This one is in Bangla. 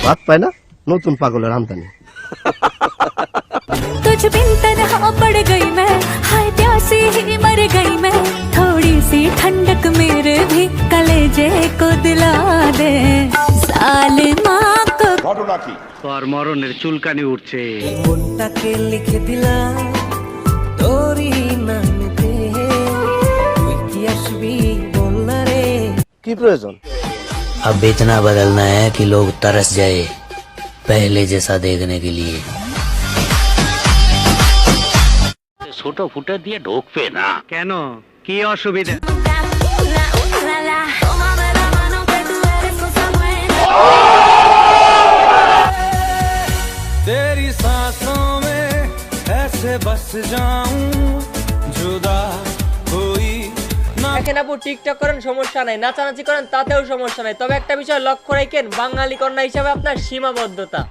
बात पाए ना नतून पागलेर আমদানি तुझ बिन तन्हा पड़ गई मैं, हाय प्यासी ही मर गई मैं, थोड़ी सी ठंडक मेरे भी कलेजे को दिला दे, जालिमा को ঘটনা কি তোর মরণের চুলকানি উঠছে। মনটাকে লিখে দিলাম তোরই নামেতে, তুই কি আসবি বল না রে। কি প্রয়োজন अब इतना बदलना है कि लोग तरस जाए पहले जैसा देखने के लिए। ছোট ফুটে দিয়ে ঢোকবে না কেন? কি অসুবিধা? तेरी सांसों में ऐसे बस जाऊं जुदा कोई ना। দেখেন আপু, টিকটক করেন সমস্যা নাই, নাচানাচি করেন তাতেও সমস্যা নাই, তবে একটা বিষয় লক্ষ্য রাখেন, বাঙালি কন্যা হিসাবে আপনার সীমাবদ্ধতা।